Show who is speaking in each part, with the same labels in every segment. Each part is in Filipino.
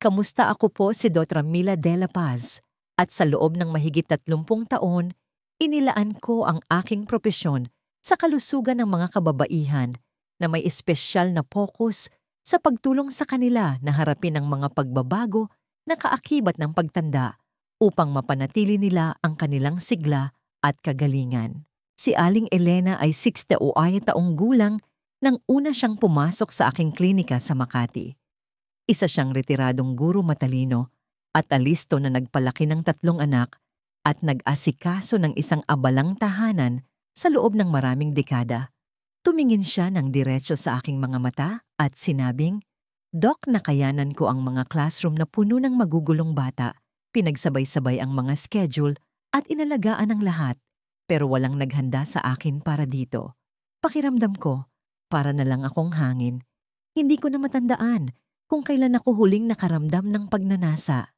Speaker 1: Kamusta? Ako po si Dr. Mila de la Paz at sa loob ng mahigit 30 taon, inilaan ko ang aking propesyon sa kalusugan ng mga kababaihan na may espesyal na focus sa pagtulong sa kanila na harapin ang mga pagbabago na kaakibat ng pagtanda upang mapanatili nila ang kanilang sigla at kagalingan. Si Aling Elena ay 68 taong gulang nang una siyang pumasok sa aking klinika sa Makati. Isa siyang retiradong guro matalino at alisto na nagpalaki ng 3 anak at nag-asikaso ng isang abalang tahanan sa loob ng maraming dekada. Tumingin siya ng diretso sa aking mga mata at sinabing, "Dok, nakayanan ko ang mga classroom na puno ng magugulong bata. Pinagsabay-sabay ang mga schedule at inalagaan ang lahat, pero walang naghanda sa akin para dito. Pakiramdam ko, para na lang akong hangin. Hindi ko na matandaan kung kailan ako huling nakaramdam ng pagnanasa."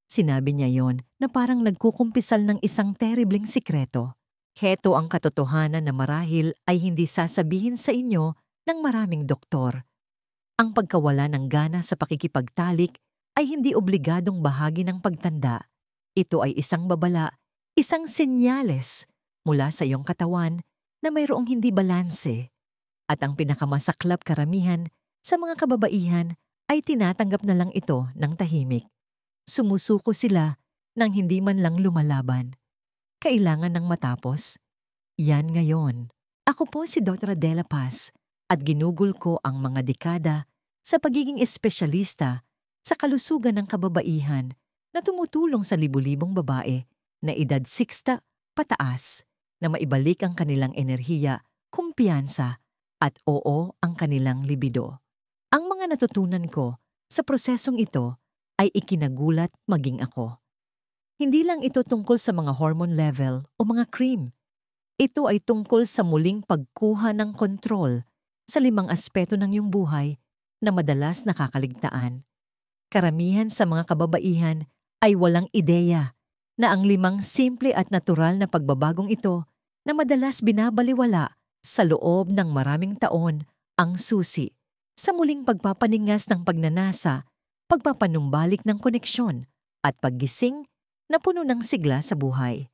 Speaker 1: Sinabi niya yon na parang nagkukumpisal ng isang terribleng sikreto. Heto ang katotohanan na marahil ay hindi sasabihin sa inyo ng maraming doktor. Ang pagkawala ng gana sa pakikipagtalik ay hindi obligadong bahagi ng pagtanda. Ito ay isang babala, isang senyales mula sa iyong katawan na mayroong hindi balanse. At ang pinakamasaklap karamihan sa mga kababaihan ay tinatanggap na lang ito ng tahimik. Sumusuko sila nang hindi man lang lumalaban. Kailangan ng matapos? Yan ngayon. Ako po si Dr. de la Paz at ginugol ko ang mga dekada sa pagiging espesyalista sa kalusugan ng kababaihan na tumutulong sa libu-libong babae na edad 60 pataas na maibalik ang kanilang enerhiya, kumpiyansa at oo ang kanilang libido. Ang mga natutunan ko sa prosesong ito ay ikinagulat maging ako. Hindi lang ito tungkol sa mga hormone level o mga cream. Ito ay tungkol sa muling pagkuha ng kontrol sa 5 aspeto ng iyong buhay na madalas nakakaligtaan. Karamihan sa mga kababaihan ay walang ideya na ang 5 simple at natural na pagbabagong ito na madalas binabaliwala sa loob ng maraming taon ang susi sa muling pagpapaningas ng pagnanasa, pagpapanumbalik ng koneksyon at paggising na puno ng sigla sa buhay.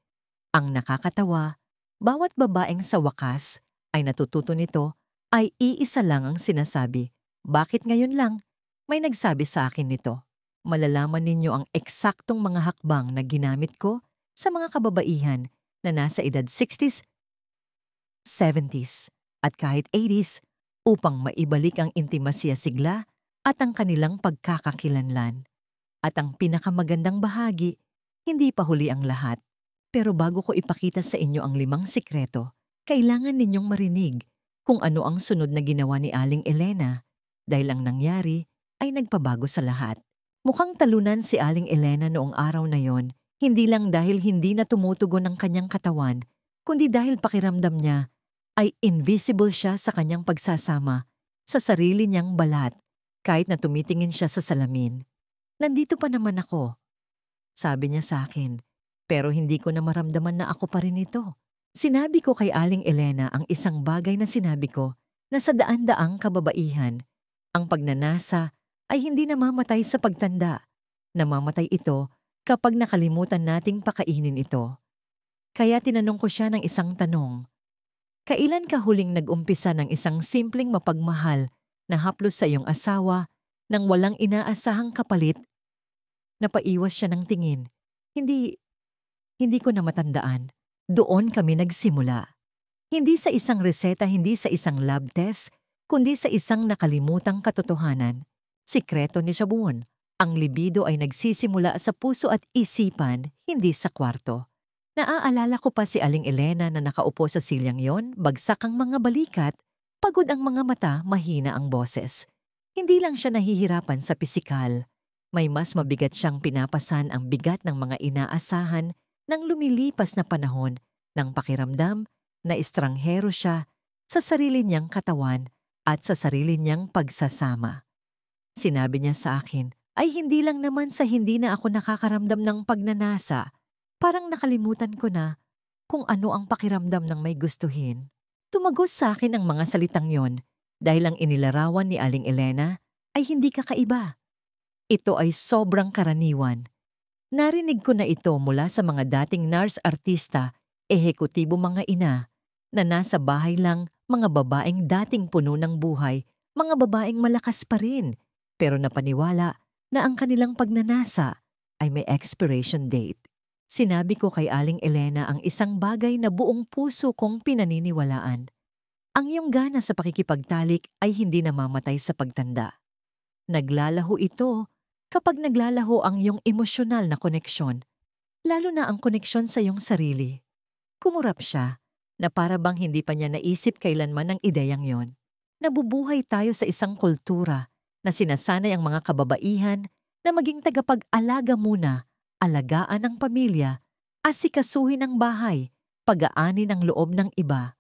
Speaker 1: Ang nakakatawa, bawat babaeng sa wakas ay natututo nito ay iisa lang ang sinasabi. Bakit ngayon lang may nagsabi sa akin nito? Malalaman ninyo ang eksaktong mga hakbang na ginamit ko sa mga kababaihan na nasa edad 60s, 70s at kahit 80s upang maibalik ang intimasya sigla at ang kanilang pagkakakilanlan. At ang pinakamagandang bahagi, hindi pa huli ang lahat. Pero bago ko ipakita sa inyo ang 5 sikreto, kailangan ninyong marinig kung ano ang sunod na ginawa ni Aling Elena dahil ang nangyari ay nagpabago sa lahat. Mukhang talunan si Aling Elena noong araw na yon, hindi lang dahil hindi na tumutugon ang kanyang katawan, kundi dahil pakiramdam niya ay invisible siya sa kanyang pagsasama sa sarili niyang balat kahit na tumitingin siya sa salamin. "Nandito pa naman ako," sabi niya sa akin, pero hindi ko na maramdaman na ako pa rin ito. Sinabi ko kay Aling Elena ang isang bagay na sinabi ko na sa daan-daang kababaihan, ang pagnanasa ay hindi namamatay sa pagtanda. Namamatay ito kapag nakalimutan nating pakainin ito. Kaya tinanong ko siya ng isang tanong. "Kailan ka huling nag-umpisa ng isang simpleng mapagmahal na haplos sa iyong asawa nang walang inaasahang kapalit?" Napaiwas siya ng tingin. Hindi ko na matandaan. Doon kami nagsimula. Hindi sa isang reseta, hindi sa isang lab test, kundi sa isang nakalimutang katotohanan. Sikreto ni Shabun. Ang libido ay nagsisimula sa puso at isipan, hindi sa kwarto. Naaalala ko pa si Aling Elena na nakaupo sa silyang yon, bagsak ang mga balikat, pagod ang mga mata, mahina ang boses. Hindi lang siya nahihirapan sa pisikal. May mas mabigat siyang pinapasan ang bigat ng mga inaasahan ng lumilipas na panahon ng pakiramdam na estranghero siya sa sarili niyang katawan at sa sarili niyang pagsasama. Sinabi niya sa akin, ay hindi lang naman sa hindi na ako nakakaramdam ng pagnanasa. Parang nakalimutan ko na kung ano ang pakiramdam ng may gustuhin. Tumagos sa akin ang mga salitang yon dahil ang inilarawan ni Aling Elena ay hindi kakaiba. Ito ay sobrang karaniwan. Narinig ko na ito mula sa mga dating nurse artista, ehekutibo mga ina, na nasa bahay lang mga babaeng dating puno ng buhay, mga babaeng malakas pa rin, pero napaniwala na ang kanilang pagnanasa ay may expiration date. Sinabi ko kay Aling Elena ang isang bagay na buong puso kong pinaniniwalaan. Ang iyong gana sa pakikipagtalik ay hindi namamatay sa pagtanda. Naglalaho ito kapag naglalaho ang iyong emosyonal na koneksyon, lalo na ang koneksyon sa iyong sarili. Kumurap siya na para bang hindi pa niya naisip kailanman ang ideyang yon. Nabubuhay tayo sa isang kultura na sinasanay ang mga kababaihan na maging tagapag-alaga muna, alagaan ang pamilya, asikasuhin ang bahay, pag-aani ng loob ng iba.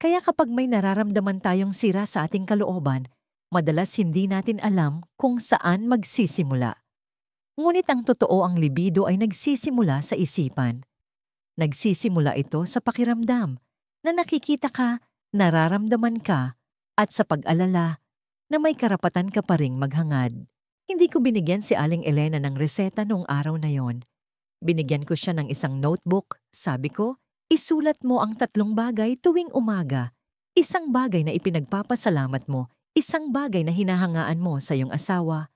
Speaker 1: Kaya kapag may nararamdaman tayong sira sa ating kalooban, madalas hindi natin alam kung saan magsisimula. Ngunit ang totoo, ang libido ay nagsisimula sa isipan. Nagsisimula ito sa pakiramdam na nakikita ka, nararamdaman ka, at sa pag-alala na may karapatan ka pa ring maghangad. Hindi ko binigyan si Aling Elena ng reseta noong araw na yon. Binigyan ko siya ng isang notebook. Sabi ko, isulat mo ang 3 bagay tuwing umaga. Isang bagay na ipinagpapasalamat mo, isang bagay na hinahangaan mo sa iyong asawa,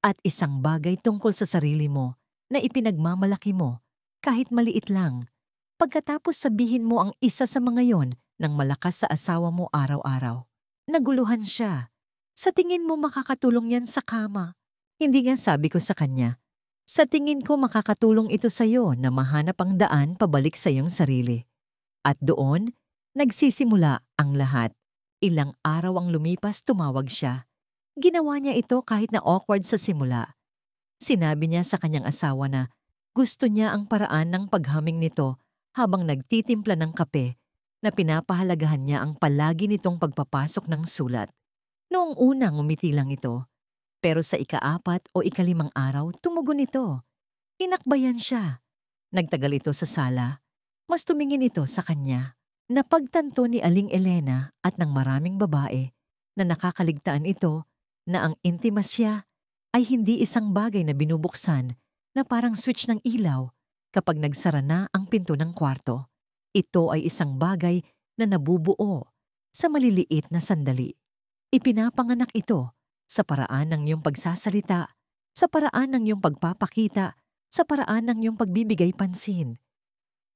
Speaker 1: at isang bagay tungkol sa sarili mo na ipinagmamalaki mo, kahit maliit lang. Pagkatapos sabihin mo ang isa sa mga yon ng malakas sa asawa mo araw-araw. Naguluhan siya. Sa tingin mo makakatulong yan sa kama? Hindi nga, sabi ko sa kanya. Sa tingin ko makakatulong ito sa iyo na mahanap ang daan pabalik sa iyong sarili. At doon, nagsisimula ang lahat. Ilang araw ang lumipas, tumawag siya. Ginawa niya ito kahit na awkward sa simula. Sinabi niya sa kanyang asawa na gusto niya ang paraan ng paghaming nito habang nagtitimpla ng kape, na pinapahalagahan niya ang palagi nitong pagpapasok ng sulat. Noong una, ngumiti lang ito. Pero sa ika-4 o ika-5 araw, tumugon ito. Inakbayan siya. Nagtagal ito sa sala. Mas tumingin ito sa kanya. Napagtanto ni Aling Elena at ng maraming babae na nakakaligtaan ito na ang intimasya ay hindi isang bagay na binubuksan na parang switch ng ilaw kapag nagsara na ang pinto ng kwarto. Ito ay isang bagay na nabubuo sa maliliit na sandali. Ipinapanganak ito sa paraan ng iyong pagsasalita, sa paraan ng iyong pagpapakita, sa paraan ng iyong pagbibigay pansin.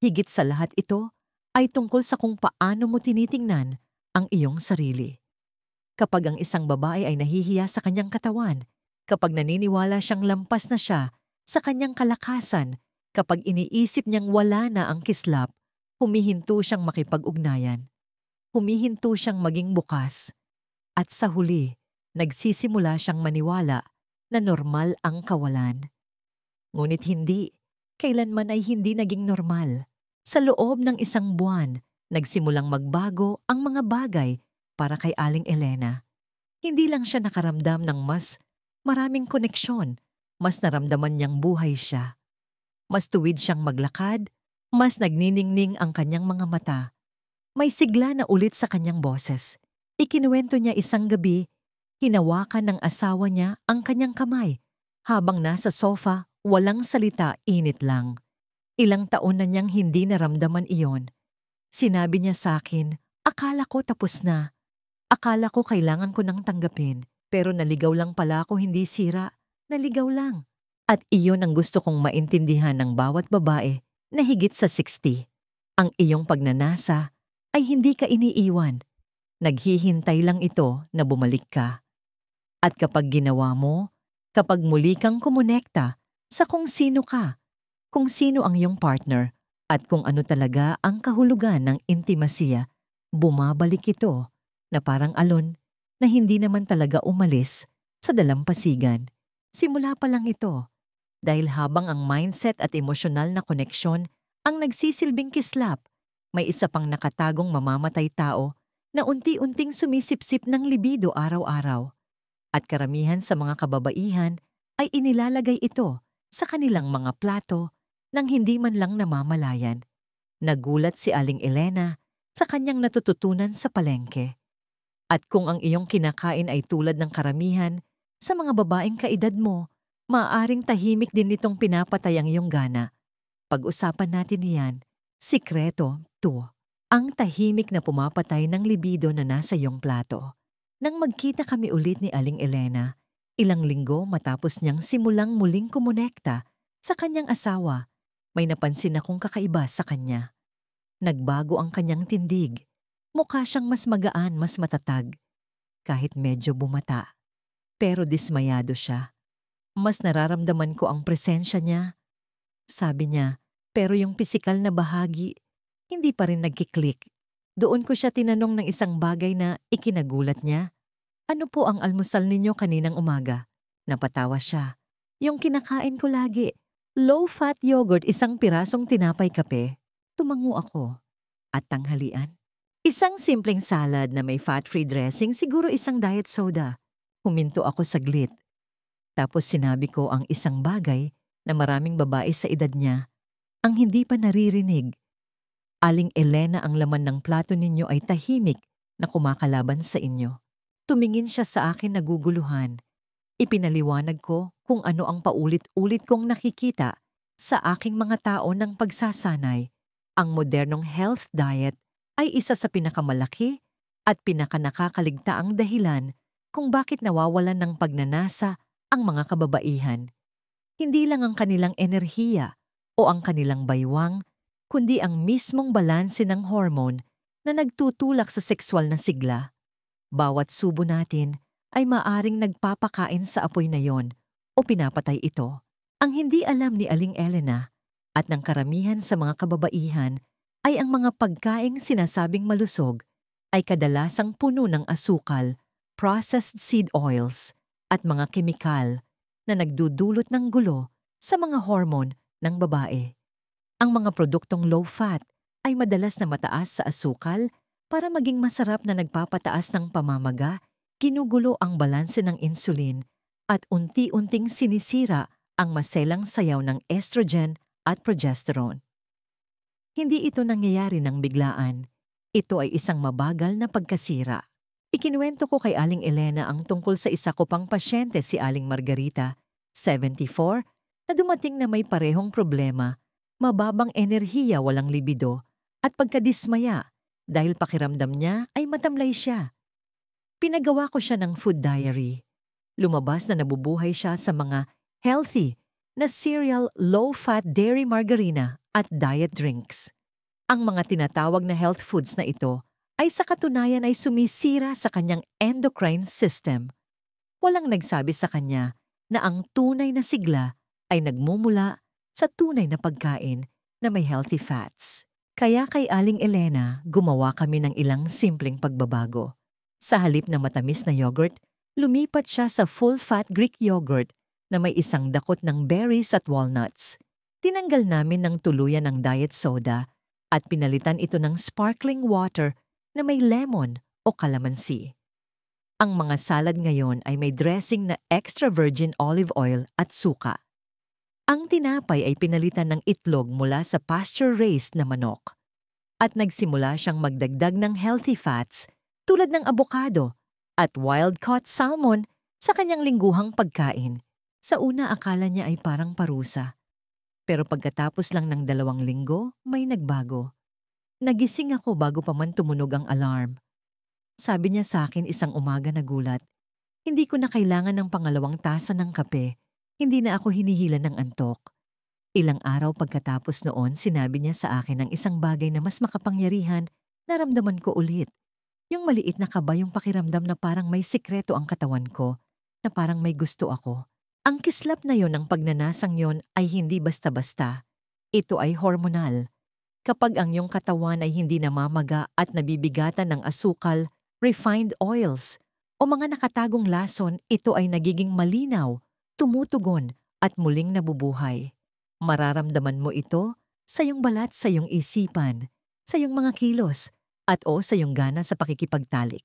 Speaker 1: Higit sa lahat ito ay tungkol sa kung paano mo tinitingnan ang iyong sarili. Kapag ang isang babae ay nahihiya sa kanyang katawan, kapag naniniwala siyang lampas na siya sa kanyang kalakasan, kapag iniisip niyang wala na ang kislap, humihinto siyang makipag-ugnayan. Humihinto siyang maging bukas. At sa huli, nagsisimula siyang maniwala na normal ang kawalan. Ngunit hindi, kailanman ay hindi naging normal. Sa loob ng 1 buwan, nagsimulang magbago ang mga bagay para kay Aling Elena. Hindi lang siya nakaramdam ng mas maraming koneksyon, mas naramdaman niyang buhay siya. Mas tuwid siyang maglakad, mas nagniningning ang kanyang mga mata. May sigla na ulit sa kanyang boses. Ikinuwento niya isang gabi, hinawakan ng asawa niya ang kanyang kamay. Habang nasa sofa, walang salita, init lang. Ilang taon na niyang hindi naramdaman iyon. Sinabi niya sa akin, akala ko tapos na. Akala ko kailangan ko nang tanggapin, pero naligaw lang pala ako, hindi sira. Naligaw lang. At iyon ang gusto kong maintindihan ng bawat babae na higit sa 60. Ang iyong pagnanasa ay hindi ka iniiwan. Naghihintay lang ito na bumalik ka. At kapag ginawa mo, kapag muli kang kumonekta sa kung sino ka, kung sino ang iyong partner, at kung ano talaga ang kahulugan ng intimasya, bumabalik ito na parang alon na hindi naman talaga umalis sa dalampasigan. Simula pa lang ito, dahil habang ang mindset at emosyonal na koneksyon ang nagsisilbing kislap, may isa pang nakatagong mamamatay tao na unti-unting sumisipsip ng libido araw-araw. At karamihan sa mga kababaihan ay inilalagay ito sa kanilang mga plato nang hindi man lang namamalayan. Nagulat si Aling Elena sa kanyang natututunan sa palengke. At kung ang iyong kinakain ay tulad ng karamihan sa mga babaeng kaedad mo, Maaaring tahimik din nitong pinapatay ang iyong gana. Pag-usapan natin iyan. Sikreto 2. Ang tahimik na pumapatay ng libido na nasa iyong plato. Nang magkita kami ulit ni Aling Elena, ilang linggo matapos niyang simulang muling kumonekta sa kanyang asawa, may napansin akong kakaiba sa kanya. Nagbago ang kanyang tindig. Mukha siyang mas magaan, mas matatag. Kahit medyo bumata. Pero dismayado siya. Mas nararamdaman ko ang presensya niya. Sabi niya, pero yung pisikal na bahagi, hindi pa rin nagkiklik. Doon ko siya tinanong ng isang bagay na ikinagulat niya. Ano po ang almusal ninyo kaninang umaga? Napatawa siya. Yung kinakain ko lagi. Low-fat yogurt, isang pirasong tinapay kape. Tumango ako. At tanghalian? Isang simpleng salad na may fat-free dressing, siguro isang diet soda. Huminto ako saglit. Tapos sinabi ko ang isang bagay na maraming babae sa edad niya ang hindi pa naririnig. Aling Elena, ang laman ng plato ninyo ay tahimik na kumakalaban sa inyo. Tumingin siya sa akin naguguluhan. Ipinaliwanag ko kung ano ang paulit-ulit kong nakikita sa aking mga tao ng pagsasanay. Ang modernong health diet ay isa sa pinakamalaki at pinakanakakaligtaang dahilan kung bakit nawawalan ng pagnanasa ang mga kababaihan. Hindi lang ang kanilang enerhiya o ang kanilang baywang, kundi ang mismong balanse ng hormone na nagtutulak sa sexual na sigla. Bawat subo natin ay maaring nagpapakain sa apoy na yon o pinapatay ito. Ang hindi alam ni Aling Elena at ng karamihan sa mga kababaihan ay ang mga pagkaing sinasabing malusog ay kadalasang puno ng asukal, processed seed oils, at mga kemikal na nagdudulot ng gulo sa mga hormone ng babae. Ang mga produktong low-fat ay madalas na mataas sa asukal para maging masarap na nagpapataas ng pamamaga, ginugulo ang balanse ng insulin at unti-unting sinisira ang maselang sayaw ng estrogen at progesterone. Hindi ito nangyayari ng biglaan. Ito ay isang mabagal na pagkasira. Ikinuwento ko kay Aling Elena ang tungkol sa isa ko pang pasyente, si Aling Margarita, 74, na dumating na may parehong problema, mababang enerhiya, walang libido, at pagkadismaya dahil pakiramdam niya ay matamlay siya. Pinagawa ko siya ng food diary. Lumabas na nabubuhay siya sa mga healthy na cereal, low-fat dairy margarina at diet drinks. Ang mga tinatawag na health foods na ito ay sa katunayan ay sumisira sa kanyang endocrine system. Walang nagsabi sa kanya na ang tunay na sigla ay nagmumula sa tunay na pagkain na may healthy fats. Kaya kay Aling Elena, gumawa kami ng ilang simpleng pagbabago. Sa halip na matamis na yogurt, lumipat siya sa full-fat Greek yogurt na may isang dakot ng berries at walnuts. Tinanggal namin ng tuluyan ang diet soda at pinalitan ito ng sparkling water na may lemon o kalamansi. Ang mga salad ngayon ay may dressing na extra virgin olive oil at suka. Ang tinapay ay pinalitan ng itlog mula sa pasture-raised na manok. At nagsimula siyang magdagdag ng healthy fats tulad ng abokado at wild-caught salmon sa kanyang lingguhang pagkain. Sa una akala niya ay parang parusa. Pero pagkatapos lang ng 2 linggo, may nagbago. Nagising ako bago pa man tumunog ang alarm. Sabi niya sa akin isang umaga na gulat, hindi ko na kailangan ng pangalawang tasa ng kape. Hindi na ako hinihila ng antok. Ilang araw pagkatapos noon, sinabi niya sa akin ng isang bagay na mas makapangyarihan, naramdaman ko ulit. Yung maliit na kaba, yung pakiramdam na parang may sikreto ang katawan ko, na parang may gusto ako. Ang kislap na yon ng pagnanasang yon ay hindi basta-basta. Ito ay hormonal. Kapag ang iyong katawan ay hindi namamaga at nabibigatan ng asukal, refined oils, o mga nakatagong lason, ito ay nagiging malinaw, tumutugon at muling nabubuhay. Mararamdaman mo ito sa iyong balat, sa iyong isipan, sa iyong mga kilos, at sa iyong gana sa pakikipagtalik.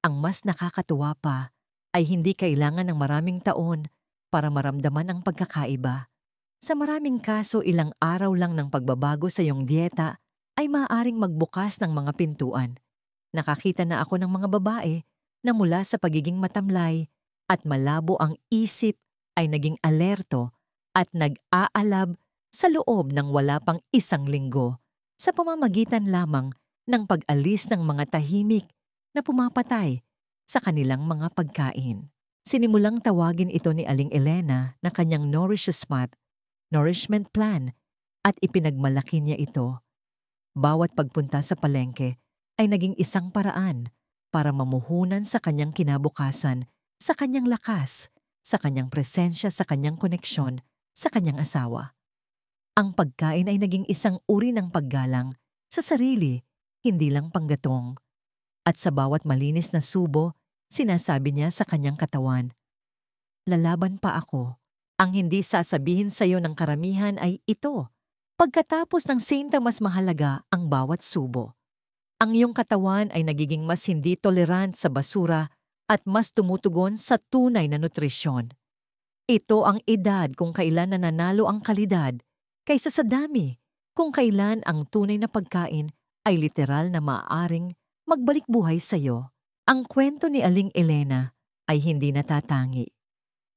Speaker 1: Ang mas nakakatuwa pa ay hindi kailangan ng maraming taon para maramdaman ang pagkakaiba. Sa maraming kaso, ilang araw lang ng pagbabago sa iyong dieta ay maaaring magbukas ng mga pintuan. Nakakita na ako ng mga babae na mula sa pagiging matamlay at malabo ang isip ay naging alerto at nag-aalab sa loob ng wala pang 1 linggo sa pamamagitan lamang ng pag-alis ng mga tahimik na pumapatay sa kanilang mga pagkain. Sinimulang tawagin ito ni Aling Elena na kanyang nourishment plan at ipinagmalaki niya ito. Bawat pagpunta sa palengke ay naging isang paraan para mamuhunan sa kanyang kinabukasan, sa kanyang lakas, sa kanyang presensya, sa kanyang koneksyon, sa kanyang asawa. Ang pagkain ay naging isang uri ng paggalang sa sarili, hindi lang panggatong. At sa bawat malinis na subo, sinasabi niya sa kanyang katawan, "Lalaban pa ako. Ang hindi sasabihin sa iyo ng karamihan ay ito. Pagkatapos ng sinta mas mahalaga ang bawat subo. Ang iyong katawan ay nagiging mas hindi tolerant sa basura at mas tumutugon sa tunay na nutrisyon. Ito ang edad kung kailan nananalo ang kalidad kaysa sa dami, kung kailan ang tunay na pagkain ay literal na maaaring magbalik buhay sa iyo." Ang kwento ni Aling Elena ay hindi natatangi.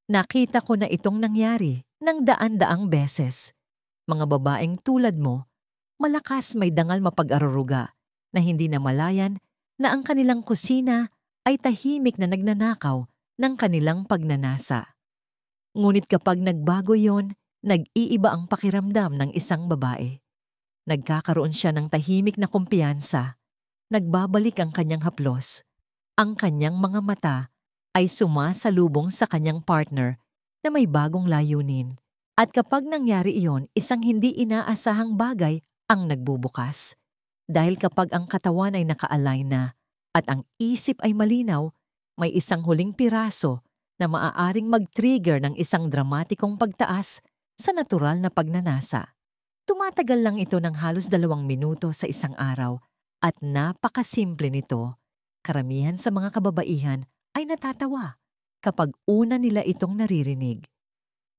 Speaker 1: Nakita ko na itong nangyari ng daan-daang beses. Mga babaeng tulad mo, malakas may dangal mapag-aruruga na hindi namalayan na ang kanilang kusina ay tahimik na nagnanakaw ng kanilang pagnanasa. Ngunit kapag nagbago yon, nag-iiba ang pakiramdam ng isang babae. Nagkakaroon siya ng tahimik na kumpiyansa. Nagbabalik ang kanyang haplos. Ang kanyang mga mata ay sumasalubong sa kanyang partner na may bagong layunin. At kapag nangyari iyon, isang hindi inaasahang bagay ang nagbubukas. Dahil kapag ang katawan ay naka-align na at ang isip ay malinaw, may isang huling piraso na maaaring mag-trigger ng isang dramatikong pagtaas sa natural na pagnanasa. Tumatagal lang ito ng halos 2 minuto sa isang araw at napakasimple nito. Karamihan sa mga kababaihan ay natatawa kapag una nila itong naririnig.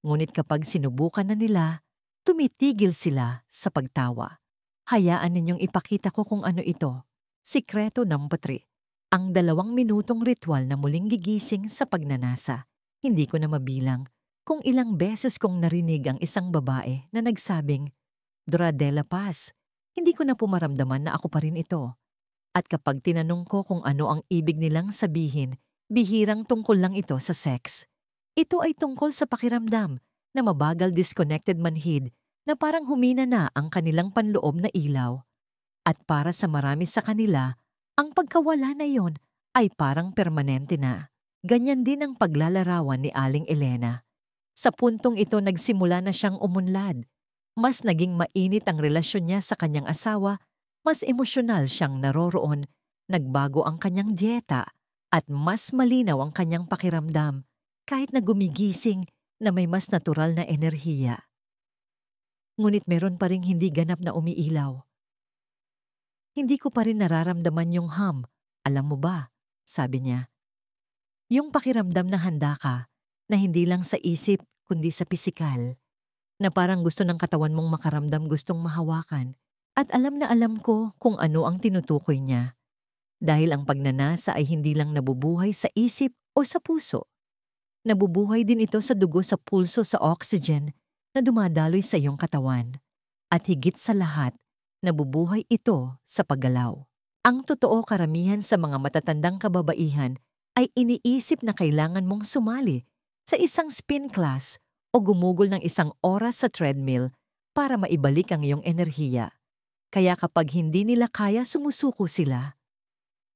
Speaker 1: Ngunit kapag sinubukan na nila, tumitigil sila sa pagtawa. Hayaan ninyong ipakita ko kung ano ito. Sikreto number 3. Ang 2 minutong ritual na muling gigising sa pagnanasa. Hindi ko na mabilang kung ilang beses kong narinig ang isang babae na nagsabing, "Dora de la Paz, hindi ko na pumaramdaman na ako pa rin ito." At kapag tinanong ko kung ano ang ibig nilang sabihin, bihirang tungkol lang ito sa sex. Ito ay tungkol sa pakiramdam na mabagal disconnected manhid na parang humina na ang kanilang panloob na ilaw. At para sa marami sa kanila, ang pagkawala na yon ay parang permanente na. Ganyan din ang paglalarawan ni Aling Elena. Sa puntong ito nagsimula na siyang umunlad. Mas naging mainit ang relasyon niya sa kanyang asawa, mas emosyonal siyang naroroon, nagbago ang kanyang dieta, at mas malinaw ang kanyang pakiramdam kahit na gumigising na may mas natural na enerhiya. Ngunit meron pa ring hindi ganap na umiilaw. "Hindi ko pa rin nararamdaman yung hum. Alam mo ba?" sabi niya. "Yung pakiramdam na handa ka, na hindi lang sa isip kundi sa pisikal. Na parang gusto ng katawan mong makaramdam, gustong mahawakan. At alam na alam ko kung ano ang tinutukoy niya. Dahil ang pagnanasa ay hindi lang nabubuhay sa isip o sa puso. Nabubuhay din ito sa dugo, sa pulso, sa oxygen na dumadaloy sa iyong katawan. At higit sa lahat, nabubuhay ito sa paggalaw. Ang totoo, karamihan sa mga matatandang kababaihan ay iniisip na kailangan mong sumali sa isang spin class o gumugol ng 1 oras sa treadmill para maibalik ang iyong enerhiya. Kaya kapag hindi nila kaya, sumusuko sila.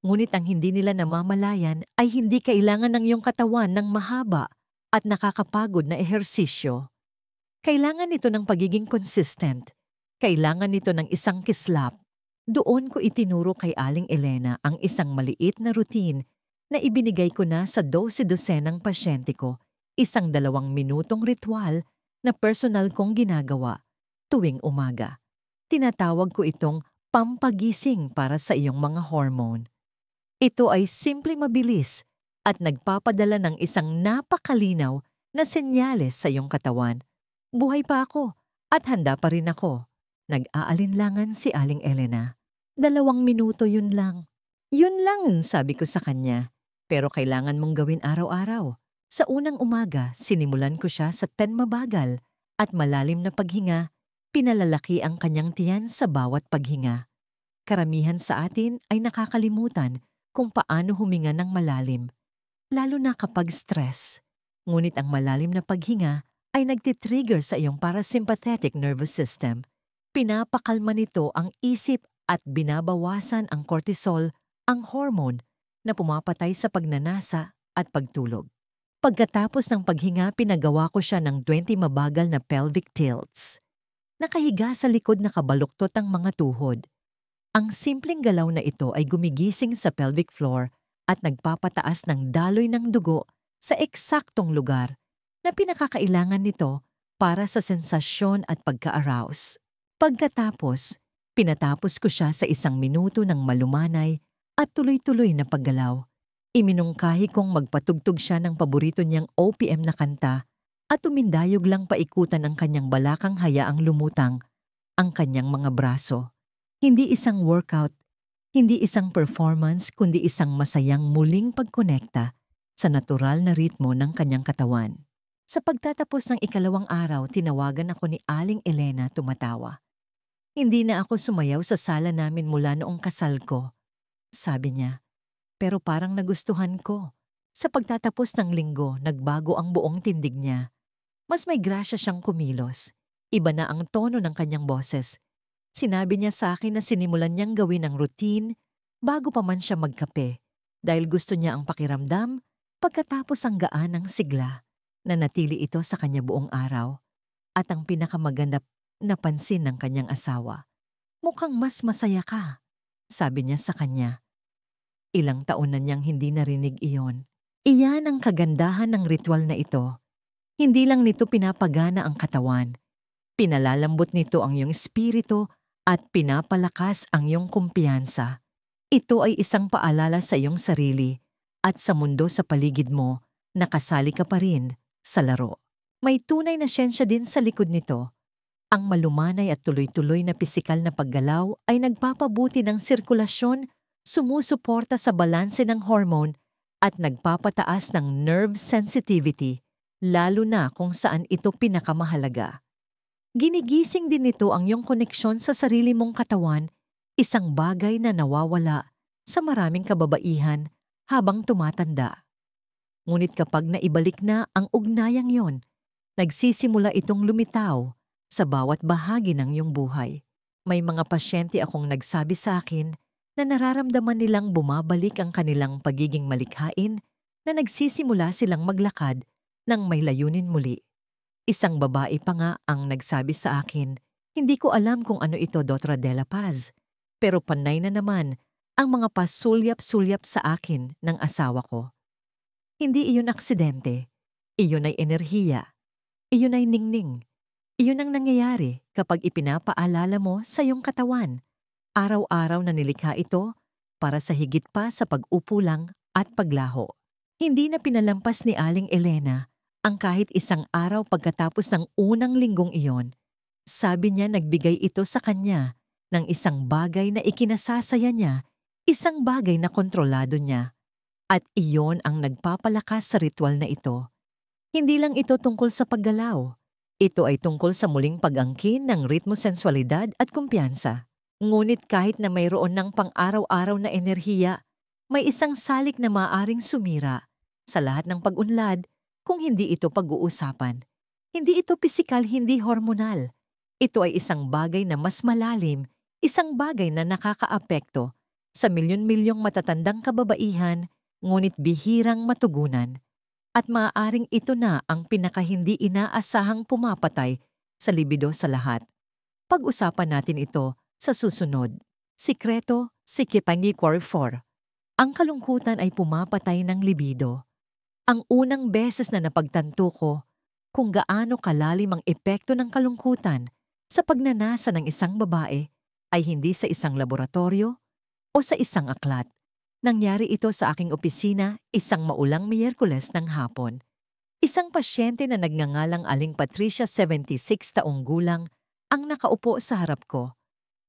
Speaker 1: Ngunit ang hindi nila namamalayan ay hindi kailangan ng iyong katawan ng mahaba at nakakapagod na ehersisyo. Kailangan nito ng pagiging consistent. Kailangan nito ng isang kislap. Doon ko itinuro kay Aling Elena ang isang maliit na routine na ibinigay ko na sa 12 pasyente ko, isang 2 minutong ritual na personal kong ginagawa tuwing umaga. Tinatawag ko itong pampagising para sa iyong mga hormone. Ito ay simpleng mabilis at nagpapadala ng isang napakalinaw na senyales sa iyong katawan. Buhay pa ako at handa pa rin ako. Nag-aalinlangan si Aling Elena. 2 minuto yun lang. Yun lang, sabi ko sa kanya. Pero kailangan mong gawin araw-araw. Sa unang umaga, sinimulan ko siya sa 10 mabagal at malalim na paghinga, pinalalaki ang kanyang tiyan sa bawat paghinga. Karamihan sa atin ay nakakalimutan kung paano huminga ng malalim, lalo na kapag stress. Ngunit ang malalim na paghinga ay nagtitrigger sa iyong parasympathetic nervous system. Pinapakalma nito ang isip at binabawasan ang cortisol, ang hormone na pumapatay sa pagnanasa at pagtulog. Pagkatapos ng paghinga, pinagawa ko siya ng 20 mabagal na pelvic tilts. Nakahiga sa likod na kabaluktot ang mga tuhod. Ang simpleng galaw na ito ay gumigising sa pelvic floor at nagpapataas ng daloy ng dugo sa eksaktong lugar na pinakakailangan nito para sa sensasyon at pagka-arouse. Pagkatapos, pinatapos ko siya sa 1 minuto ng malumanay at tuloy-tuloy na paggalaw. Iminungkahi kong magpatugtog siya ng paborito niyang OPM na kanta at tumindayog lang paikutan ang kanyang balakang hayaang lumutang ang kanyang mga braso. Hindi isang workout, hindi isang performance, kundi isang masayang muling pagkonekta sa natural na ritmo ng kanyang katawan. Sa pagtatapos ng 2nd araw, tinawagan ako ni Aling Elena tumatawa. Hindi na ako sumayaw sa sala namin mula noong kasal ko, sabi niya. Pero parang nagustuhan ko. Sa pagtatapos ng linggo, nagbago ang buong tindig niya. Mas may grasya siyang kumilos. Iba na ang tono ng kanyang boses. Sinabi niya sa akin na sinimulan niyang gawin ang routine bago pa man siya magkape dahil gusto niya ang pakiramdam pagkatapos ang gaan ng sigla. Nanatili ito sa kanya buong araw. At ang pinakamaganda napansin ng kanyang asawa. Mukhang mas masaya ka, sabi niya sa kanya. Ilang taon na niyang hindi narinig iyon. Iyan ang kagandahan ng ritual na ito. Hindi lang nito pinapagana ang katawan. Pinalalambot nito ang iyong espiritu at pinapalakas ang iyong kumpiyansa. Ito ay isang paalala sa iyong sarili at sa mundo sa paligid mo na kasali ka pa rin sa laro. May tunay na siyensya din sa likod nito. Ang malumanay at tuloy-tuloy na pisikal na paggalaw ay nagpapabuti ng sirkulasyon, sumusuporta sa balanse ng hormone at nagpapataas ng nerve sensitivity, lalo na kung saan ito pinakamahalaga. Ginigising din nito ang iyong koneksyon sa sarili mong katawan, isang bagay na nawawala sa maraming kababaihan habang tumatanda. Ngunit kapag naibalik na ang ugnayang yon, nagsisimula itong lumitaw sa bawat bahagi ng iyong buhay. May mga pasyente akong nagsabi sa akin na nararamdaman nilang bumabalik ang kanilang pagiging malikhain na nagsisimula silang maglakad nang may layunin muli. Isang babae pa nga ang nagsabi sa akin, hindi ko alam kung ano ito, Dr. De La Paz, pero panay na naman ang mga pasulyap-sulyap sa akin ng asawa ko. Hindi iyon aksidente, iyon ay enerhiya, iyon ay ningning. Iyon ang nangyayari kapag ipinapaalala mo sa iyong katawan. Araw-araw na nilikha ito para sa higit pa sa pag-upo lang at paglaho. Hindi na pinalampas ni Aling Elena ang kahit isang araw pagkatapos ng unang linggong iyon. Sabi niya nagbigay ito sa kanya ng isang bagay na ikinasasaya niya, isang bagay na kontrolado niya. At iyon ang nagpapalakas sa ritual na ito. Hindi lang ito tungkol sa paggalaw. Ito ay tungkol sa muling pag-angkin ng ritmo, sensualidad at kumpiyansa. Ngunit kahit na mayroon ng pang-araw-araw na enerhiya, may isang salik na maaaring sumira sa lahat ng pag-unlad kung hindi ito pag-uusapan. Hindi ito pisikal, hindi hormonal. Ito ay isang bagay na mas malalim, isang bagay na nakakaapekto sa milyon-milyong matatandang kababaihan, ngunit bihirang matugunan. At maaaring ito na ang pinakahindi inaasahang pumapatay sa libido sa lahat. Pag-usapan natin ito sa susunod. Sikreto, Sikipangi Quarry 4. Ang kalungkutan ay pumapatay ng libido. Ang unang beses na napagtanto ko kung gaano kalalim ang epekto ng kalungkutan sa pagnanasa ng isang babae ay hindi sa isang laboratorio o sa isang aklat. Nangyari ito sa aking opisina isang maulang Miyerkules ng hapon. Isang pasyente na nagngangalang Aling Patricia, 76 taong gulang, ang nakaupo sa harap ko.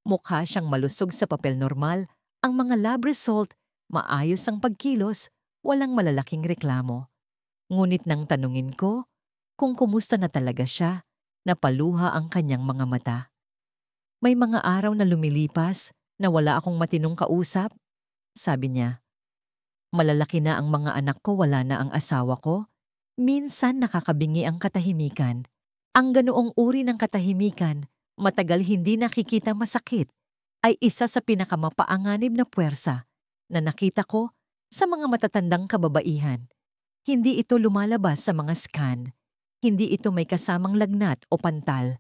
Speaker 1: Mukha siyang malusog sa papel normal, ang mga lab result, maayos ang pagkilos, walang malalaking reklamo. Ngunit nang tanungin ko kung kumusta na talaga siya, napaluha ang kanyang mga mata. May mga araw na lumilipas na wala akong matinong kausap, sabi niya. Malalaki na ang mga anak ko, wala na ang asawa ko. Minsan nakakabingi ang katahimikan. Ang ganoong uri ng katahimikan, matagal hindi nakikita masakit, ay isa sa pinakamapaanganib na puwersa na nakita ko sa mga matatandang kababaihan. Hindi ito lumalabas sa mga scan. Hindi ito may kasamang lagnat o pantal.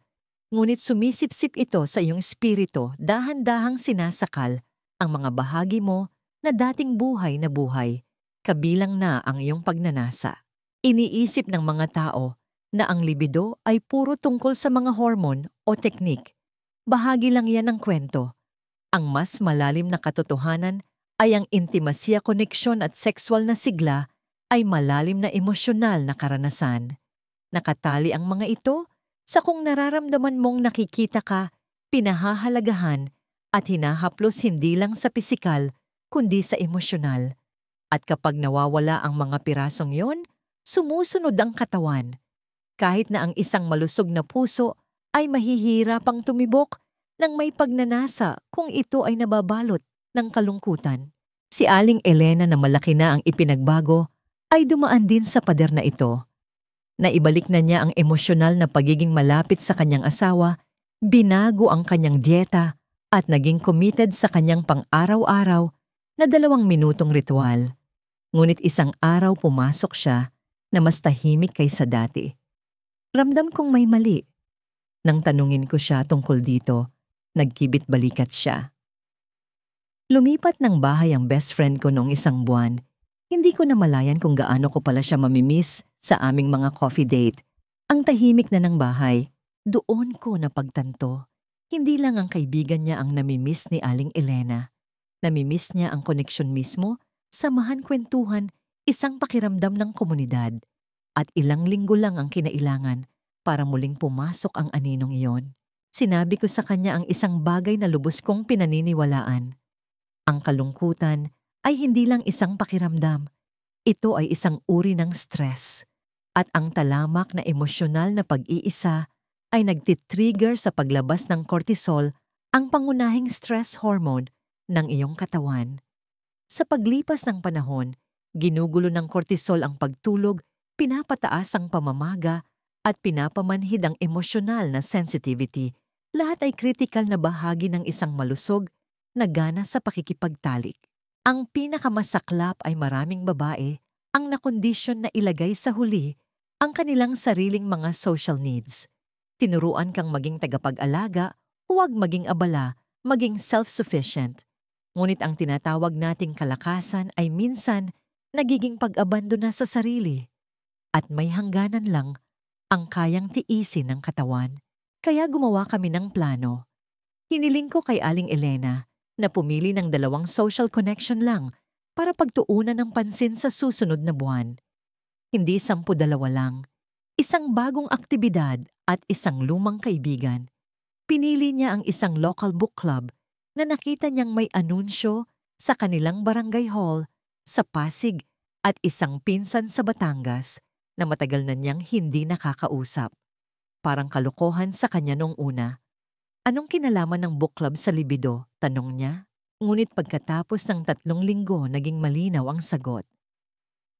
Speaker 1: Ngunit sumisipsip ito sa iyong spirito, dahan-dahang sinasakal ang mga bahagi mo na dating buhay na buhay, kabilang na ang iyong pagnanasa. Iniisip ng mga tao na ang libido ay puro tungkol sa mga hormone o teknik. Bahagi lang yan ng kwento. Ang mas malalim na katotohanan ay ang intimasya, koneksyon at sexual na sigla ay malalim na emosyonal na karanasan. Nakatali ang mga ito sa kung nararamdaman mong nakikita ka, pinahahalagahan at hinahaplos hindi lang sa pisikal kundi sa emosyonal. At kapag nawawala ang mga pirasong yon, sumusunod ang katawan. Kahit na ang isang malusog na puso ay mahihirapang tumibok nang may pagnanasa kung ito ay nababalot ng kalungkutan. Si Aling Elena na malaki na ang ipinagbago ay dumaan din sa pader na ito. Naibalik na niya ang emosyonal na pagiging malapit sa kanyang asawa, binago ang kanyang dieta at naging committed sa kanyang pang-araw-araw na 2 minutong ritual. Ngunit isang araw pumasok siya na mas tahimik kaysa dati. Ramdam kong may mali. Nang tanungin ko siya tungkol dito, nagkibit balikat siya. Lumipat ng bahay ang best friend ko noong 1 buwan. Hindi ko namalayan kung gaano ko pala siya mamimiss sa aming mga coffee date. Ang tahimik na ng bahay, doon ko napagtanto. Hindi lang ang kaibigan niya ang namimiss ni Aling Elena. Namimiss niya ang koneksyon mismo, samahan, kwentuhan, isang pakiramdam ng komunidad. At ilang linggo lang ang kinailangan para muling pumasok ang aninong iyon. Sinabi ko sa kanya ang isang bagay na lubos kong pinaniniwalaan. Ang kalungkutan ay hindi lang isang pakiramdam. Ito ay isang uri ng stress. At ang talamak na emosyonal na pag-iisa ay nagtitrigger sa paglabas ng cortisol, ang pangunahing stress hormone ng iyong katawan. Sa paglipas ng panahon, ginugulo ng cortisol ang pagtulog, pinapataas ang pamamaga at pinapamanhid ang emosyonal na sensitivity. Lahat ay kritikal na bahagi ng isang malusog na gana sa pakikipagtalik. Ang pinakamasaklap ay maraming babae ang nakondisyon na ilagay sa huli ang kanilang sariling mga social needs. Tinuruan kang maging tagapag-alaga, huwag maging abala, maging self-sufficient. Ngunit ang tinatawag nating kalakasan ay minsan nagiging pag-abandona sa sarili. At may hangganan lang ang kayang tiisin ng katawan. Kaya gumawa kami ng plano. Hiniling ko kay Aling Elena na pumili ng 2 social connection lang para pagtuunan ng pansin sa susunod na buwan. Hindi 10-2 lang. Isang bagong aktibidad at isang lumang kaibigan. Pinili niya ang isang local book club na nakita niyang may anunsyo sa kanilang barangay hall sa Pasig at isang pinsan sa Batangas na matagal na niyang hindi nakakausap. Parang kalokohan sa kanya nung una. Anong kinalaman ng book club sa libido? Tanong niya. Ngunit pagkatapos ng 3 linggo naging malinaw ang sagot.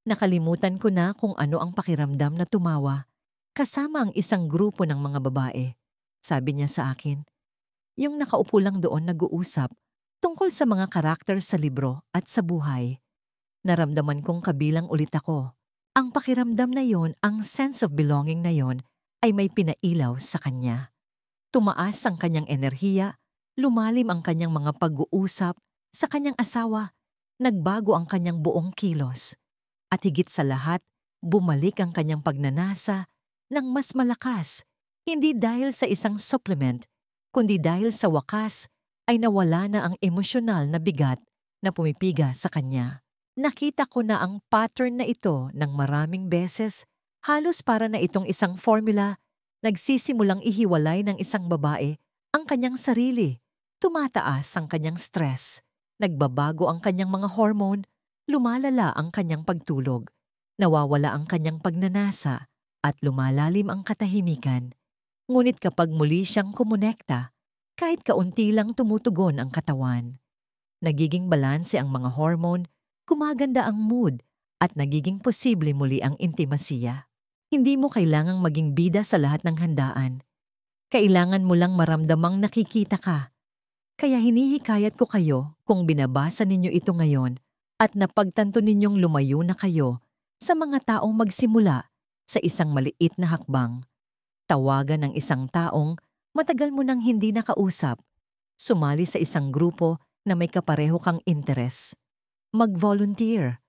Speaker 1: Nakalimutan ko na kung ano ang pakiramdam na tumawa kasama ang isang grupo ng mga babae. Sabi niya sa akin, yung nakaupo lang doon nag-uusap tungkol sa mga karakter sa libro at sa buhay. Naramdaman kong kabilang ulit ako. Ang pakiramdam na yon, ang sense of belonging na yon, ay may pinailaw sa kanya. Tumaas ang kanyang enerhiya, lumalim ang kanyang mga pag-uusap sa kanyang asawa, nagbago ang kanyang buong kilos. At higit sa lahat, bumalik ang kanyang pagnanasa ng mas malakas, hindi dahil sa isang supplement, kundi dahil sa wakas ay nawala na ang emosyonal na bigat na pumipiga sa kanya. Nakita ko na ang pattern na ito ng maraming beses, halos para na itong isang formula. Nagsisimulang ihiwalay ng isang babae ang kanyang sarili. Tumataas ang kanyang stress. Nagbabago ang kanyang mga hormone. Lumalala ang kanyang pagtulog. Nawawala ang kanyang pagnanasa at lumalalim ang katahimikan. Ngunit kapag muli siyang kumonekta, kahit kaunti lang tumutugon ang katawan. Nagiging balanse ang mga hormone, gumaganda ang mood, at nagiging posible muli ang intimasiya. Hindi mo kailangang maging bida sa lahat ng handaan. Kailangan mo lang maramdamang nakikita ka. Kaya hinihikayat ko kayo kung binabasa ninyo ito ngayon at napagtanto ninyong lumayo na kayo sa mga taong magsimula sa isang maliit na hakbang. Tawagan ng isang taong matagal mo nang hindi nakausap. Sumali sa isang grupo na may kapareho kang interes. Mag-volunteer.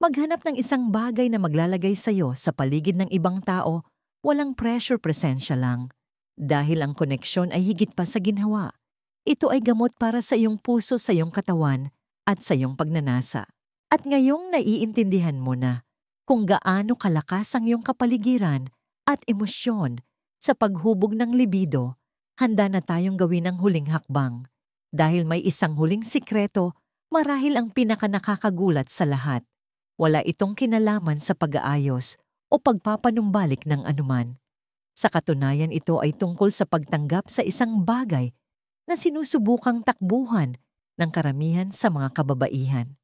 Speaker 1: Maghanap ng isang bagay na maglalagay sa'yo sa paligid ng ibang tao, walang pressure, presensya lang. Dahil ang koneksyon ay higit pa sa ginhawa. Ito ay gamot para sa iyong puso, sa iyong katawan, at sa iyong pagnanasa. At ngayong naiintindihan mo na kung gaano kalakas ang iyong kapaligiran at emosyon sa paghubog ng libido, handa na tayong gawin ang huling hakbang. Dahil may isang huling sikreto, marahil ang pinakanakakagulat sa lahat. Wala itong kinalaman sa pag-aayos o pagpapanumbalik ng anuman. Sa katunayan, ito ay tungkol sa pagtanggap sa isang bagay na sinusubukang takbuhan ng karamihan sa mga kababaihan.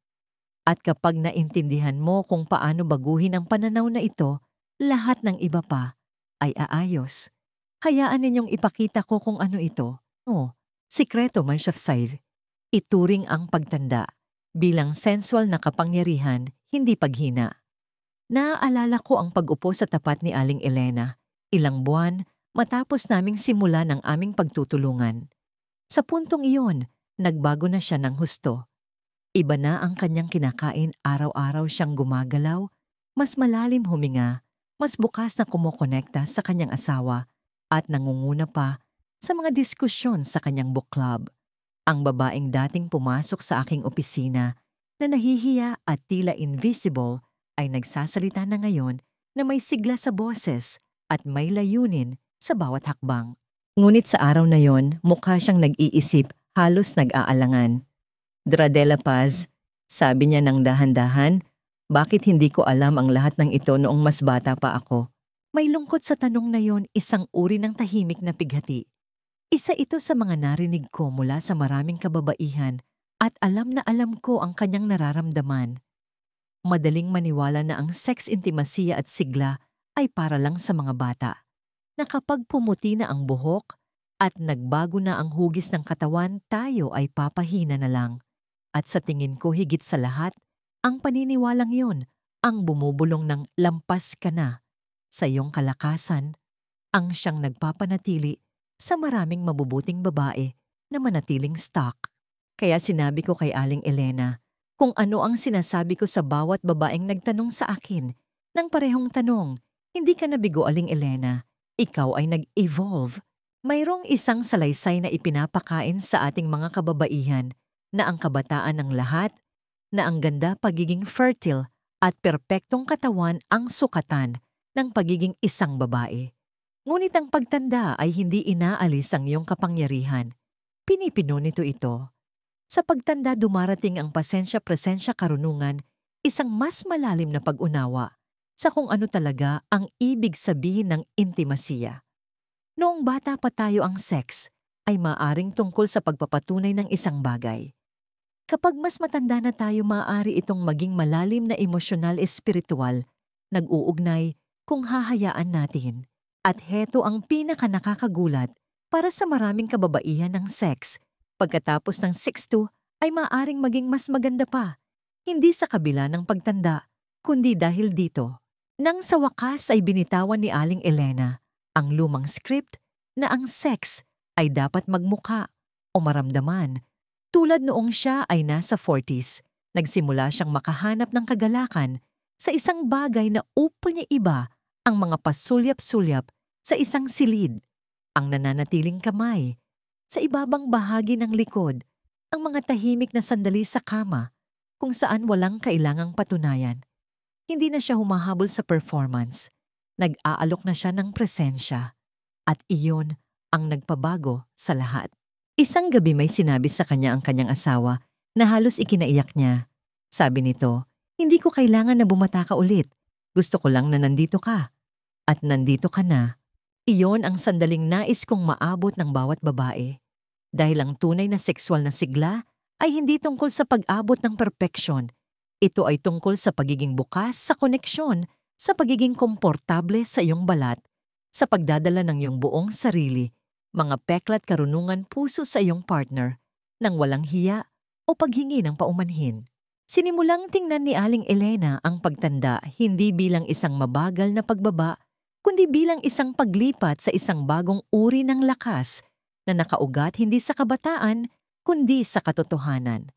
Speaker 1: At kapag naintindihan mo kung paano baguhin ang pananaw na ito, lahat ng iba pa ay aayos. Hayaan ninyong ipakita ko kung ano ito. Sikreto man siya, ituring ang pagtanda bilang sensual na kapangyarihan, hindi paghina. Naaalala ko ang pag-upo sa tapat ni Aling Elena, ilang buwan matapos naming simula ng aming pagtutulungan. Sa puntong iyon, nagbago na siya ng husto. Iba na ang kanyang kinakain, araw-araw siyang gumagalaw, mas malalim huminga, mas bukas na kumokonekta sa kanyang asawa at nangunguna pa sa mga diskusyon sa kanyang book club. Ang babaeng dating pumasok sa aking opisina na nahihiya at tila invisible ay nagsasalita na ngayon na may sigla sa boses at may layunin sa bawat hakbang. Ngunit sa araw na yon, mukha siyang nag-iisip, halos nag-aalangan. Dradela Paz, sabi niya ng dahan-dahan, bakit hindi ko alam ang lahat ng ito noong mas bata pa ako? May lungkot sa tanong na yon, isang uri ng tahimik na pighati. Isa ito sa mga narinig ko mula sa maraming kababaihan at alam na alam ko ang kanyang nararamdaman. Madaling maniwala na ang sex, intimasiya at sigla ay para lang sa mga bata. Na kapag pumuti na ang buhok at nagbago na ang hugis ng katawan, tayo ay papahina na lang. At sa tingin ko higit sa lahat, ang paniniwalang yon ang bumubulong ng lampas ka na sa iyong kalakasan, ang siyang nagpapanatili sa maraming mabubuting babae na manatiling stock. Kaya sinabi ko kay Aling Elena kung ano ang sinasabi ko sa bawat babaeng nagtanong sa akin ng parehong tanong, hindi ka nabigo, Aling Elena, ikaw ay nag-evolve. Mayroong isang salaysay na ipinapakain sa ating mga kababaihan na ang kabataan ng lahat, na ang ganda, pagiging fertile at perpektong katawan ang sukatan ng pagiging isang babae. Ngunit ang pagtanda ay hindi inaalis ang iyong kapangyarihan. Pinipino nito ito. Sa pagtanda dumarating ang pasensya, presensya, karunungan, isang mas malalim na pag-unawa sa kung ano talaga ang ibig sabihin ng intimasiya. Noong bata pa tayo, ang sex ay maaring tungkol sa pagpapatunay ng isang bagay. Kapag mas matanda na tayo, maaari itong maging malalim na emosyonal, espiritual, nag-uugnay kung hahayaan natin. At heto ang pinaka-nakakagulat para sa maraming kababaihan ng sex. Pagkatapos ng 6'2" ay maaring maging mas maganda pa. Hindi sa kabila ng pagtanda, kundi dahil dito. Nang sa wakas ay binitawan ni Aling Elena ang lumang script na ang sex ay dapat magmukha o maramdaman. Tulad noong siya ay nasa 40s, nagsimula siyang makahanap ng kagalakan sa isang bagay na upol niya iba ang mga pasulyap-sulyap sa isang silid, ang nananatiling kamay, sa ibabang bahagi ng likod, ang mga tahimik na sandali sa kama kung saan walang kailangang patunayan. Hindi na siya humahabol sa performance, nag-aalok na siya ng presensya at iyon ang nagpabago sa lahat. Isang gabi may sinabi sa kanya ang kanyang asawa na halos ikinaiyak niya. Sabi nito, hindi ko kailangan na bumata ka ulit. Gusto ko lang na nandito ka. At nandito ka na. Iyon ang sandaling nais kong maabot ng bawat babae. Dahil ang tunay na sexual na sigla ay hindi tungkol sa pag-abot ng perpeksyon. Ito ay tungkol sa pagiging bukas sa koneksyon, sa pagiging komportable sa iyong balat, sa pagdadala ng iyong buong sarili, mga peklat karunungan puso sa iyong partner, nang walang hiya o paghingi ng paumanhin. Sinimulang tingnan ni Aling Elena ang pagtanda hindi bilang isang mabagal na pagbaba, kundi bilang isang paglipat sa isang bagong uri ng lakas na nakaugat hindi sa kabataan, kundi sa katotohanan.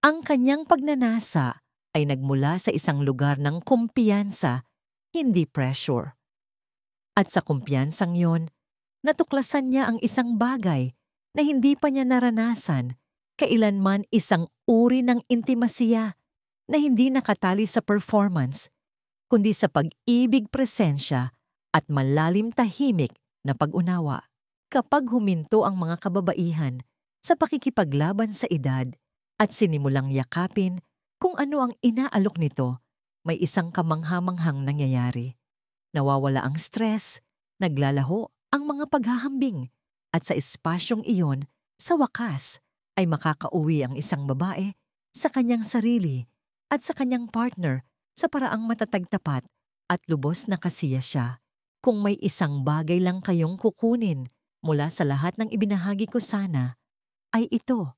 Speaker 1: Ang kanyang pagnanasa ay nagmula sa isang lugar ng kumpiyansa, hindi pressure. At sa kumpiyansang yon, natuklasan niya ang isang bagay na hindi pa niya naranasan, kailanman isang uri ng intimasiya na hindi nakatali sa performance, kundi sa pag-ibig presensya at malalim tahimik na pag-unawa. Kapag huminto ang mga kababaihan sa pakikipaglaban sa edad at sinimulang yakapin kung ano ang inaalok nito, may isang kamanghamanghang nangyayari. Nawawala ang stress, naglalaho ang mga paghahambing, at sa espasyong iyon, sa wakas, ay makakauwi ang isang babae sa kanyang sarili at sa kanyang partner sa paraang matatagtapat at lubos na kasiya siya. Kung may isang bagay lang kayong kukunin mula sa lahat ng ibinahagi ko sana, ay ito.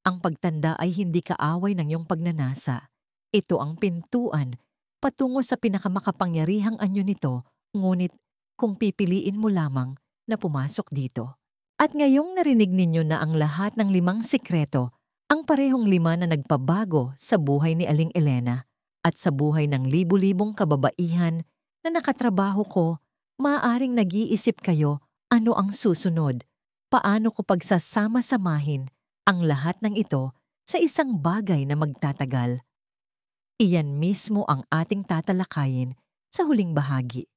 Speaker 1: Ang pagtanda ay hindi kaaway ng iyong pagnanasa. Ito ang pintuan patungo sa pinakamakapangyarihang anyo nito, ngunit kung pipiliin mo lamang na pumasok dito. At ngayong narinig ninyo na ang lahat ng 5 sikreto, ang parehong 5 na nagpabago sa buhay ni Aling Elena at sa buhay ng libu-libong kababaihan na nakatrabaho ko, maaaring nag-iisip kayo ano ang susunod, paano ko pagsasama-samahin ang lahat ng ito sa isang bagay na magtatagal. Iyan mismo ang ating tatalakayin sa huling bahagi.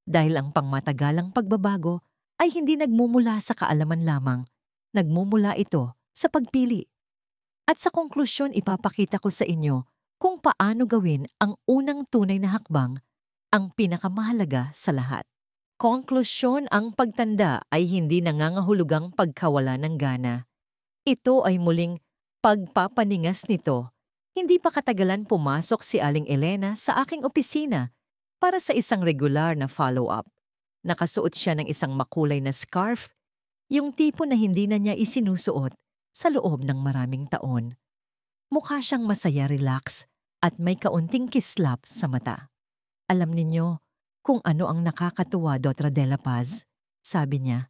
Speaker 1: Dahil ang pangmatagalang pagbabago ay hindi nagmumula sa kaalaman lamang, nagmumula ito sa pagpili. At sa konklusyon ipapakita ko sa inyo kung paano gawin ang unang tunay na hakbang, ang pinakamahalaga sa lahat. Konklusyon, ang pagtanda ay hindi nangangahulugang pagkawala ng gana. Ito ay muling pagpapaningas nito. Hindi pa katagalan pumasok si Aling Elena sa aking opisina para sa isang regular na follow-up. Nakasuot siya ng isang makulay na scarf, yung tipo na hindi na niya isinusuot sa loob ng maraming taon. Mukha siyang masaya, relax, at may kaunting kislap sa mata. Alam ninyo kung ano ang nakakatuwa, Dotra de la Paz? Sabi niya.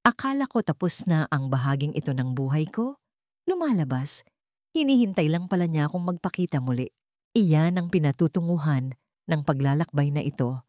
Speaker 1: Akala ko tapos na ang bahaging ito ng buhay ko. Lumalabas, hinihintay lang pala niya akong magpakita muli. Iyan ang pinatutunguhan ng paglalakbay na ito.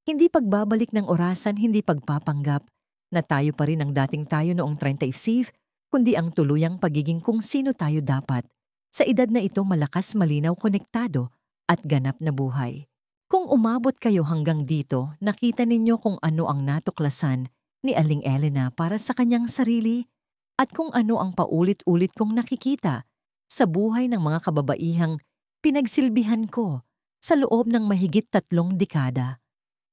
Speaker 1: Hindi pagbabalik ng orasan, hindi pagpapanggap na tayo pa rin ang dating tayo noong 35, kundi ang tuluyang pagiging kung sino tayo dapat. Sa edad na ito malakas, malinaw, konektado at ganap na buhay. Kung umabot kayo hanggang dito, nakita ninyo kung ano ang natuklasan ni Aling Elena para sa kanyang sarili at kung ano ang paulit-ulit kong nakikita sa buhay ng mga kababaihang pinagsilbihan ko sa loob ng mahigit 3 dekada.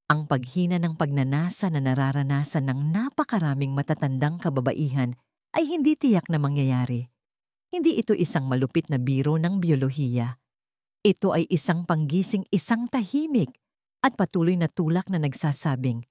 Speaker 1: Ang paghina ng pagnanasa na nararanasan ng napakaraming matatandang kababaihan ay hindi tiyak na mangyayari. Hindi ito isang malupit na biro ng biyolohiya. Ito ay isang panggising, isang tahimik at patuloy na tulak na nagsasabing,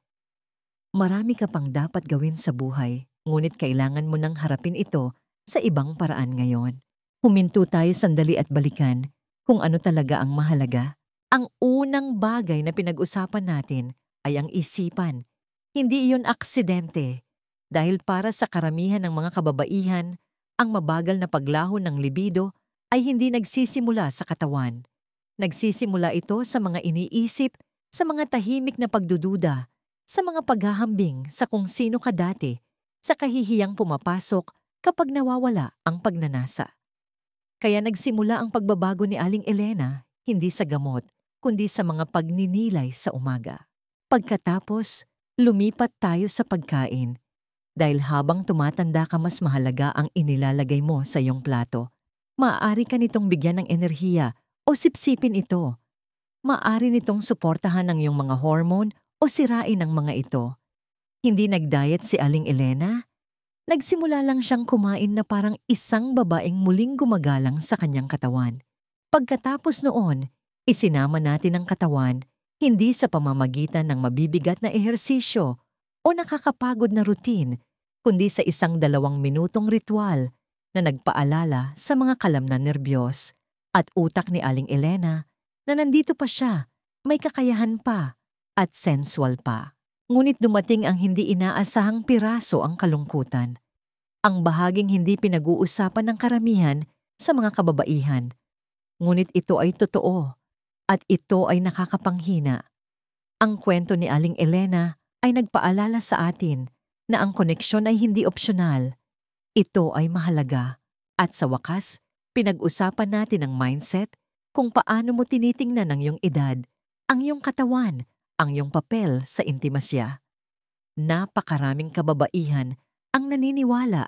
Speaker 1: marami ka pang dapat gawin sa buhay, ngunit kailangan mo nang harapin ito sa ibang paraan ngayon. Huminto tayo sandali at balikan kung ano talaga ang mahalaga. Ang unang bagay na pinag-usapan natin ay ang isipan. Hindi iyon aksidente. Dahil para sa karamihan ng mga kababaihan, ang mabagal na paglaho ng libido ay hindi nagsisimula sa katawan. Nagsisimula ito sa mga iniisip, sa mga tahimik na pagdududa, sa mga paghahambing sa kung sino ka dati, sa kahihiyang pumapasok kapag nawawala ang pagnanasa. Kaya nagsimula ang pagbabago ni Aling Elena, hindi sa gamot, kundi sa mga pagninilay sa umaga. Pagkatapos, lumipat tayo sa pagkain. Dahil habang tumatanda ka, mas mahalaga ang inilalagay mo sa iyong plato. Maaari ka nitong bigyan ng enerhiya o sipsipin ito. Maaari nitong suportahan ang iyong mga hormone o sirain ang mga ito. Hindi nag-diet si Aling Elena. Nagsimula lang siyang kumain na parang isang babaeng muling gumagalang sa kanyang katawan. Pagkatapos noon, isinama natin ang katawan hindi sa pamamagitan ng mabibigat na ehersisyo o nakakapagod na routine, kundi sa isang 2 minutong ritual na nagpaalala sa mga kalam na nerbiyos at utak ni Aling Elena na nandito pa siya, may kakayahan pa at sensual pa. Ngunit dumating ang hindi inaasahang piraso ang kalungkutan. Ang bahaging hindi pinag-uusapan ng karamihan sa mga kababaihan. Ngunit ito ay totoo at ito ay nakakapanghina. Ang kwento ni Aling Elena ay nagpaalala sa atin na ang koneksyon ay hindi opsyonal. Ito ay mahalaga. At sa wakas, pinag-usapan natin ang mindset kung paano mo tinitingnan ang iyong edad, ang iyong katawan, ang iyong papel sa intimasya. Napakaraming kababaihan ang naniniwala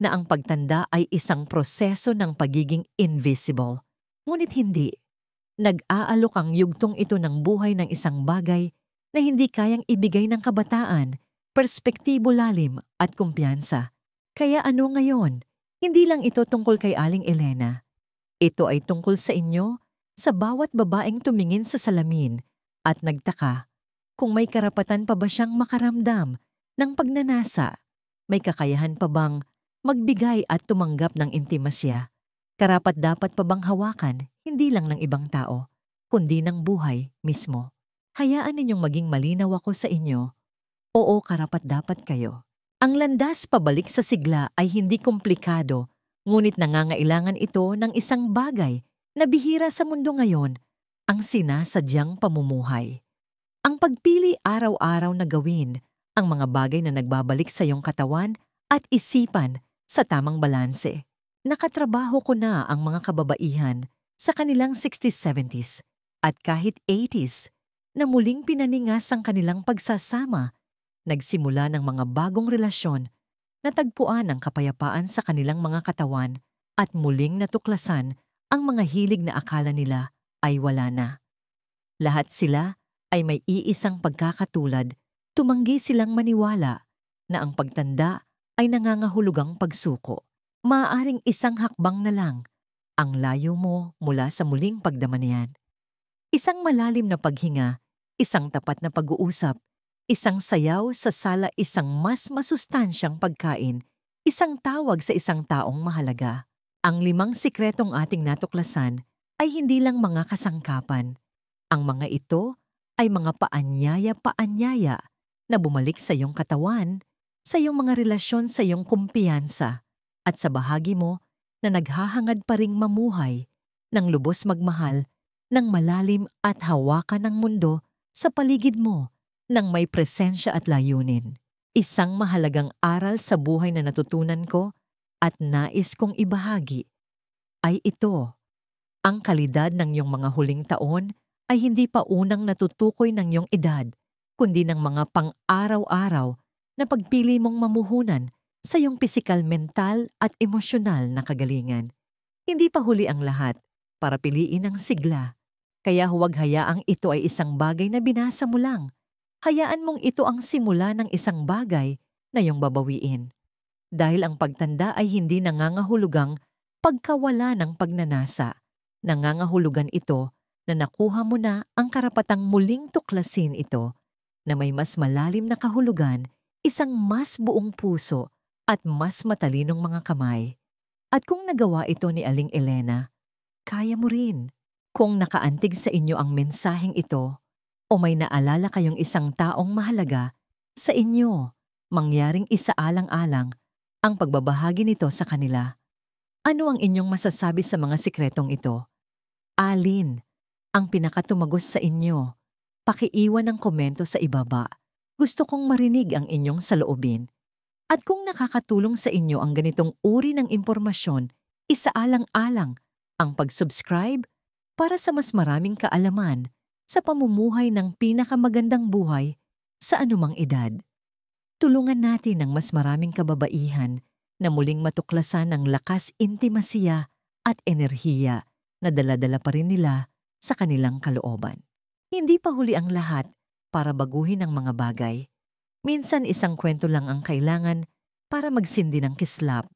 Speaker 1: na ang pagtanda ay isang proseso ng pagiging invisible. Ngunit hindi. Nag-aalok ang yugtong ito ng buhay ng isang bagay na hindi kayang ibigay ng kabataan, perspektibo lalim at kumpiyansa. Kaya ano ngayon? Hindi lang ito tungkol kay Aling Elena. Ito ay tungkol sa inyo, sa bawat babaeng tumingin sa salamin at nagtaka kung may karapatan pa ba siyang makaramdam ng pagnanasa. May kakayahan pa bang magbigay at tumanggap ng intimasya? Karapat-dapat pa bang hawakan hindi lang ng ibang tao, kundi ng buhay mismo? Hayaan ninyong maging malinaw ako sa inyo. Oo, karapat-dapat kayo. Ang landas pabalik sa sigla ay hindi komplikado, ngunit nangangailangan ito ng isang bagay na bihira sa mundo ngayon, ang sinasadyang pamumuhay. Ang pagpili araw-araw na gawin ang mga bagay na nagbabalik sa iyong katawan at isipan sa tamang balanse. Nakatrabaho ko na ang mga kababaihan sa kanilang 60s, 70s at kahit 80s na muling pinaningas ang kanilang pagsasama, nagsimula ng mga bagong relasyon, natagpuan ang kapayapaan sa kanilang mga katawan at muling natuklasan ang mga hilig na akala nila ay wala na. Lahat sila ay may iisang pagkakatulad, tumanggi silang maniwala na ang pagtanda ay nangangahulugang pagsuko. Maaaring isang hakbang na lang ang layo mo mula sa muling pagdamanian. Isang malalim na paghinga, isang tapat na pag-uusap, isang sayaw sa sala, isang mas masustansyang pagkain, isang tawag sa isang taong mahalaga. Ang 5 sikretong ating natuklasan ay hindi lang mga kasangkapan. Ang mga ito ay mga paanyaya-paanyaya na bumalik sa iyong katawan, sa iyong mga relasyon, sa iyong kumpiyansa, at sa bahagi mo na naghahangad pa ring mamuhay ng lubos magmahal, ng malalim at hawakan ng mundo sa paligid mo ng may presensya at layunin. Isang mahalagang aral sa buhay na natutunan ko at nais kong ibahagi ay ito. Ang kalidad ng iyong mga huling taon ay hindi pa unang natutukoy ng iyong edad, kundi ng mga pang-araw-araw na pagpili mong mamuhunan sa iyong pisikal, mental at emosyonal na kagalingan. Hindi pa huli ang lahat para piliin ang sigla. Kaya huwag hayaang ito ay isang bagay na binasa mo lang. Hayaan mong ito ang simula ng isang bagay na iyong babawiin. Dahil ang pagtanda ay hindi nangangahulugang pagkawala ng pagnanasa. Nangangahulugan ito na nakuha mo na ang karapatang muling tuklasin ito na may mas malalim na kahulugan, isang mas buong puso at mas matalinong mga kamay. At kung nagawa ito ni Aling Elena, kaya mo rin. Kung nakaantig sa inyo ang mensaheng ito o may naalala kayong isang taong mahalaga sa inyo, mangyaring isaalang-alang ang pagbabahagi nito sa kanila. Ano ang inyong masasabi sa mga sikretong ito? Alin ang pinakatumagos sa inyo? Pakiiwan ng komento sa ibaba. Gusto kong marinig ang inyong saloobin. At kung nakakatulong sa inyo ang ganitong uri ng impormasyon, isaalang-alang ang pag-subscribe para sa mas maraming kaalaman sa pamumuhay ng pinakamagandang buhay sa anumang edad. Tulungan natin ang mas maraming kababaihan na muling matuklasan ang lakas, intimasiya at enerhiya na dala-dala pa rin nila sa kanilang kalooban. Hindi pa huli ang lahat para baguhin ang mga bagay. Minsan isang kwento lang ang kailangan para magsindi ng kislap.